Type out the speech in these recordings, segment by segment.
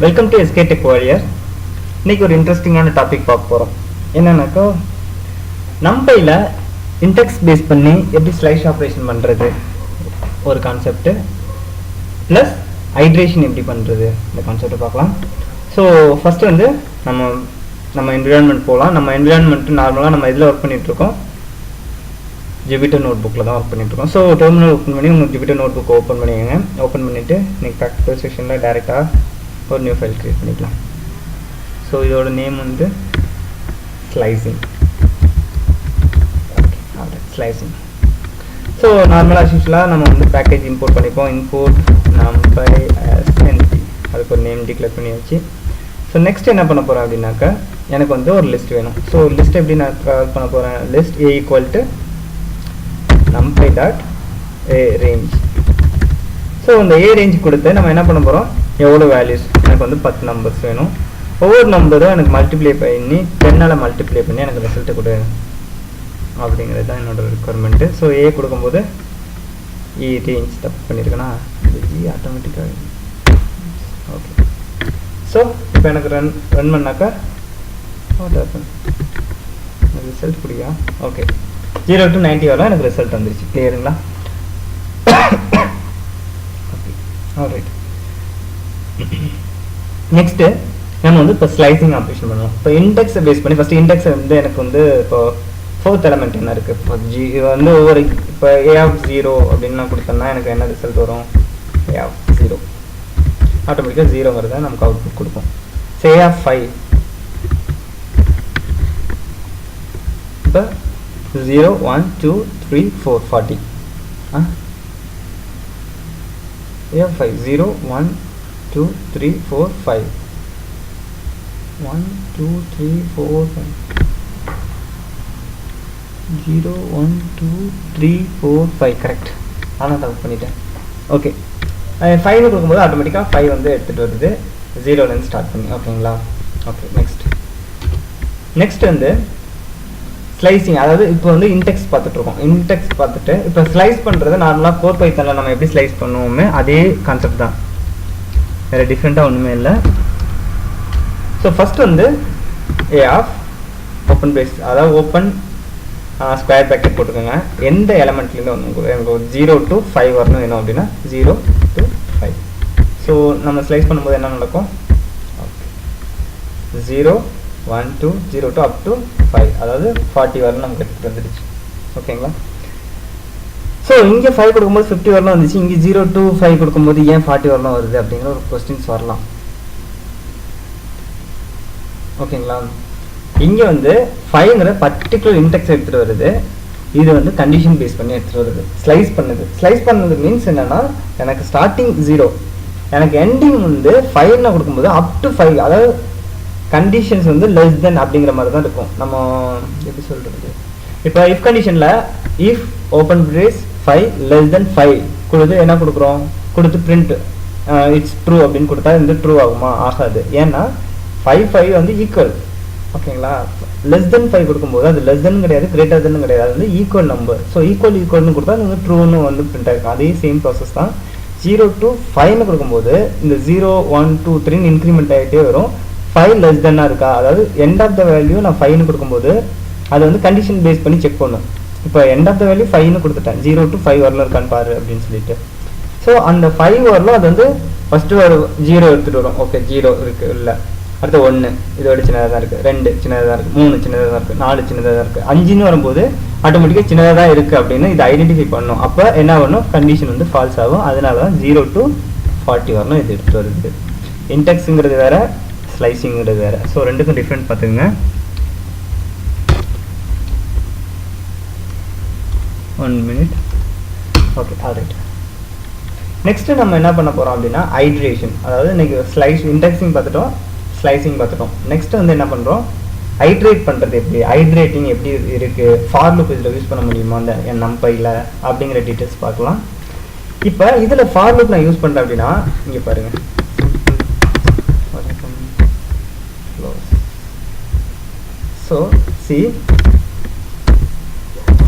Welcome to SK Tech Warrior. இன்னைக்கு ஒரு இன்ட்ரெஸ்டிங்கான டாபிக் பார்க்க போகிறோம். என்னன்னாக்கா நம்பையில் இன்டெக்ஸ் பேஸ் பண்ணி எப்படி ஸ்லைஸ் ஆப்ரேஷன் பண்ணுறது ஒரு கான்செப்ட்டு, ப்ளஸ் ஐட்ரேஷன் எப்படி பண்ணுறது இந்த கான்செப்டை பார்க்கலாம். ஸோ ஃபஸ்ட்டு வந்து நம்ம என்விரான்மெண்ட் போகலாம். நம்ம என்விரான்மெண்ட்டு நார்மலாக நம்ம இதில் ஒர்க் பண்ணிகிட்ருக்கோம், ஜூபிட்டர் நோட் புக்கில் தான் ஒர்க் பண்ணிட்டுருக்கோம். ஸோ டெர்மினல் ஓப்பன் பண்ணி உங்கள் ஜூபிட்டர் நோட் புக் ஓப்பன் பண்ணிக்கோங்க. ஓப்பன் பண்ணிவிட்டு நீங்கள் ப்ராக்டிகல் செக்ஷனில் டேரெக்டாக ஒரு நியூ ஃபைல் க்ரியேட் பண்ணிக்கலாம். ஸோ இதோட நேம் வந்து ஸ்லைசிங். Okay, slicing. ஸோ நார்மலாக யூஸ்வலாக நம்ம வந்து பேக்கேஜ் இம்போர்ட் பண்ணிப்போம். இம்போர்ட் numpy as np, அதுக்கு ஒரு நேம் டிக்ளேர் பண்ணி வச்சு. ஸோ நெக்ஸ்ட் என்ன பண்ண போகிறேன் அப்படின்னாக்கா எனக்கு வந்து ஒரு லிஸ்ட் வேணும். ஸோ லிஸ்ட் எப்படி நான் கால் பண்ண போகிறேன், list a equal to numpy dot a range. So இந்த a ரேஞ்ச் கொடுத்து நம்ம என்ன பண்ண போகிறோம், எவ்வளோ வேல்யூஸ் எனக்கு வந்து 10 நம்பர்ஸ் வேணும். ஒவ்வொரு நம்பரும் எனக்கு மல்டிப்ளை பண்ணி 10ஆல் மல்டிப்ளை பண்ணி எனக்கு ரிசல்ட்டு கொடு அப்படிங்கிறது தான் என்னோட ரெக்குவயர்மெண்ட்டு. ஸோ ஏ கொடுக்கும்போது இ ரேஞ்ச் தப்பு பண்ணியிருக்கேன்னா ஜி ஆட்டோமேட்டிக்காக. ஓகே, ஸோ இப்போ எனக்கு ரன் பண்ணாக்கா ரிசல்ட் பிடிக்கா. ஓகே, 0 to 90 வரலாம் எனக்கு ரிசல்ட் வந்துருச்சு. கிளியருங்களா? Okay, alright. நெக்ஸ்ட்டு நம்ம வந்து இப்போ ஸ்லைசிங் ஆப்ரேஷன் பண்ணுவோம். இப்போ இண்டெக்ஸை பேஸ் பண்ணி ஃபஸ்ட்டு இண்டெக்ஸை வந்து எனக்கு வந்து இப்போ 4th எலமெண்ட் என்ன இருக்குது, இப்போ ஜி வந்து ஒவ்வொரு இப்போ a of 0 அப்படின்னு நான் கொடுத்தேன்னா எனக்கு என்ன ரிசல்ட் வரும், a of 0 ஆட்டோமேட்டிக்காக 0ங்கிறத நமக்கு அவுட்புட் கொடுக்கும். ஸோ a of 5 இப்போ 0 1 2 3 4 40 a of 5 0 1 2 3 4 5 1 2 3 4 5 0 1 2 3 4 5 கரெக்ட். ஆனால் தப்பு பண்ணிட்டேன். ஓகே, 5 கொடுக்கும்போது ஆட்டோமேட்டிக்காக 5 வந்து எடுத்துகிட்டு வருது 0லேருந்து ஸ்டார்ட் பண்ணி. ஓகேங்களா? ஓகே, நெக்ஸ்ட் வந்து ஸ்லைசிங். அதாவது இப்போ வந்து இன்டெக்ஸ் பார்த்துட்ருக்கோம். இன்டெக்ஸ் பார்த்துட்டு இப்போ ஸ்லைஸ் பண்ணுறது நார்மலாக கோர் பைத்தானில் நம்ம எப்படி ஸ்லைஸ் பண்ணுவோமே அதே கான்செப்ட் தான், வேறு டிஃப்ரெண்ட்டாக ஒன்றுமே இல்லை. ஸோ ஃபஸ்ட் வந்து ஏ ஆஃப் ஓப்பன் பேஸ், அதாவது ஓப்பன் ஸ்கொயர் ப்ராக்கெட் போட்டுக்கோங்க. எந்த எலமெண்ட்லேருந்து வந்து எனக்கு 0 to 5 வரணும் வேணும் அப்படின்னா 0 to 5. ஸோ நம்ம ஸ்லைஸ் பண்ணும்போது என்ன நடக்கும், ஓகே 0 1 2 0 to up to 5, அதாவது 40 வரணும் நமக்கு எடுத்துகிட்டு வந்துடுச்சு. ஓகேங்களா? ஸோ இங்கே 5 கொடுக்கும்போது 50 வரலாம் வந்துச்சு, இங்கே 0 to 5 கொடுக்கும்போது ஏன் 40 வரலாம் வருது அப்படிங்கிற ஒரு கொஸ்டின்ஸ் வரலாம். ஓகேங்களா? இங்கே வந்து 5ங்கிற பர்டிகுலர் இன்டெக்ஸ் எடுத்துகிட்டு வருது, இது வந்து கண்டிஷன் பேஸ் பண்ணி எடுத்துகிட்டு வருது. ஸ்லைஸ் பண்ணது மீன்ஸ் என்னென்னா எனக்கு ஸ்டார்டிங் 0 எனக்கு எண்டிங் வந்து 5ன்னு கொடுக்கும்போது அப் டு 5, அதாவது கண்டிஷன்ஸ் வந்து லெஸ் தென் அப்படிங்கிற மாதிரி தான் இருக்கும். நம்ம எப்படி சொல்கிறது, இப்போ இஃப் கண்டிஷனில் if open brace 5 less than 5 கொடுத்து என்ன கொடுக்குறோம், கொடுத்து பிரிண்ட் இட்ஸ் ட்ரூ அப்படின்னு கொடுத்தா இந்த ட்ரூ ஆகுமா, ஆகாது. ஏன்னா 5 வந்து ஈக்குவல். ஓகேங்களா? லெஸ் தென் 5 கொடுக்கும்போது அது லெஸ் தென் கிடையாது, கிரேட்டர் தென் கிடையாது, அது வந்து ஈக்குவல் நம்பர். ஸோ ஈக்குவல்னு கொடுத்தா அது வந்து ட்ரூன்னு வந்து பிரிண்ட் ஆகிருக்கும். அதே சேம் ப்ராசஸ் தான் 0 to 5ன்னு கொடுக்கும்போது இந்த 0 1 2 3ன்னு இன்க்ரிமெண்ட் ஆகிட்டே வரும். 5 லெஸ் தென்னாக இருக்கா, அதாவது எண்ட் ஆஃப் த வேல்யூ நான் 5ன்னு கொடுக்கும்போது அது வந்து கண்டிஷன் பேஸ் பண்ணி செக் பண்ணும். இப்போ எண்ட் ஆஃப் த வேல்யூ 5ன்னு கொடுத்துட்டேன், 0 to 5 வரல இருக்கான்னு பாரு அப்படின்னு சொல்லிட்டு. ஸோ அந்த 5 வரலும் அது வந்து ஃபஸ்ட்டு ஒரு 0 எடுத்துகிட்டு வரும். ஓகே 0 இருக்குது, இல்லை அடுத்து 1 இதோட சின்னதாக தான் இருக்குது, 2 சின்னதாக தான் இருக்குது, 3 சின்னதாக தான் இருக்குது, 4 சின்னதாக தான் இருக்குது, 5ன்னு வரும்போது ஆட்டோமேட்டிக்காக சின்னதாக தான் இருக்குது அப்படின்னு இதை ஐடென்டிஃபை பண்ணணும். அப்போ என்ன வரணும், கண்டிஷன் வந்து ஃபால்ஸ் ஆகும். அதனால தான் 0 to 40 வரணும் இது எடுத்து வருது. இன்டெக்ஸுங்கிறது வேறு, ஸ்லைசிங்கிறது வேறு. ஸோ ரெண்டுக்கும் டிஃப்ரெண்ட் பார்த்துக்குங்க. 1 minute. Okay, alright. நெக்ஸ்ட்டு நம்ம என்ன பண்ண போகிறோம் அப்படின்னா ஐட்ரேஷன். அதாவது இன்றைக்கி இன்டெக்ஸிங் பார்த்துட்டோம், ஸ்லைசிங் பார்த்துட்டோம். நெக்ஸ்ட்டு வந்து என்ன பண்ணுறோம், ஐட்ரேட் பண்ணுறது எப்படி, ஐட்ரேட்டிங் எப்படி இருக்குது, ஃபார் லூப் இதில் யூஸ் பண்ண முடியுமா அந்த நம்பையில் அப்படிங்கிற டீட்டெயில்ஸ் பார்க்கலாம். இப்போ இதில் ஃபார் லூப் நான் யூஸ் பண்ணுறேன் அப்படின்னா இங்கே பாருங்கள், so C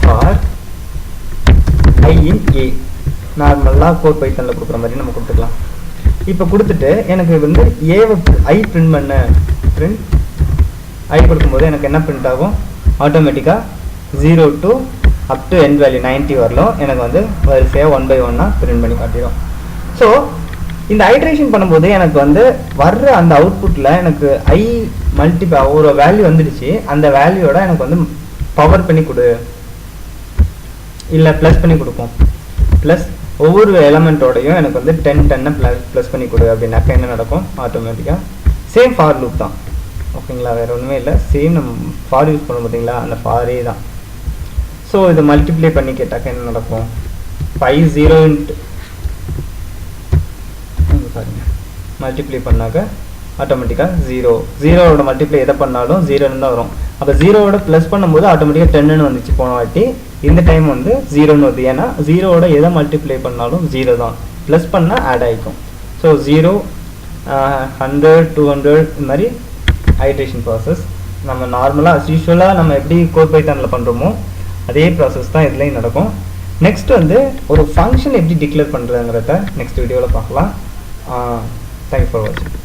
for i in a நார்மலாக கோர் பைத்தானில் கொடுக்குற மாதிரி நம்ம கொடுத்துக்கலாம். இப்போ கொடுத்துட்டு எனக்கு வந்து ஏவை ஐ பிரிண்ட் பண்ண பிரிண்ட் ஐ கொடுக்கும்போது எனக்கு என்ன பிரிண்ட் ஆகும் ஆட்டோமேட்டிக்காக 0 to up to end value 90 வரலும் எனக்கு வந்து வரிசையாக 1 by 1 பிரிண்ட் பண்ணி காட்டிடும். ஸோ இந்த ஐட்ரேஷன் பண்ணும்போது எனக்கு வந்து வர்ற அந்த அவுட்புட்டில் எனக்கு ஐ மல்டிப்ளை ஒரு வேல்யூ வந்துடுச்சு. அந்த வேல்யூவோட எனக்கு வந்து பவர் பண்ணி கொடு இல்லை ப்ளஸ் பண்ணி கொடுப்போம். ப்ளஸ் ஒவ்வொரு எலமெண்ட்டோடையும் எனக்கு வந்து 10 ப்ளஸ் பண்ணி கொடு அப்படின்னாக்கா என்ன நடக்கும் ஆட்டோமேட்டிக்காக சேம் ஃபார் லூப் தான். ஓகேங்களா, வேறு ஒன்றுமே இல்லை. சேம் நம்ம ஃபார் யூஸ் பண்ண பார்த்தீங்களா, அந்த ஃபாரே தான். ஸோ இதை மல்டிப்ளை பண்ணி கேட்டாக்கா என்ன நடக்கும் 5 0 பாருங்க மல்டிப்ளை பண்ணாக்க ஆட்டோமேட்டிக்காக 0 மல்டிப்ளை எதை பண்ணாலும் 0ன்னு தான் வரும். அப்போ 0 ப்ளஸ் பண்ணும்போது ஆட்டோமேட்டிக்காக 10ன்னு வந்துச்சு போன வாட்டி. இந்த டைம் வந்து 0ன்னு வருது. ஏன்னா 0 எதை மல்டிப்ளை பண்ணாலும் 0 தான், ப்ளஸ் பண்ணால் ஆட் ஆகிக்கும். ஸோ 0 100 200 இந்த மாதிரி ஐட்ரேஷன் ப்ராசஸ் நம்ம நார்மலாக யூஸ்வலாக நம்ம எப்படி கோட் பைத்தானில் பண்ணுறோமோ அதே ப்ராசஸ் தான் இதுலேயும் நடக்கும். நெக்ஸ்ட் வந்து ஒரு ஃபங்க்ஷன் எப்படி டிக்ளேர் பண்ணுறதுங்கிறத நெக்ஸ்ட் வீடியோவில் பார்க்கலாம். தேங்க்ஸ் ஃபார் வாட்சிங்.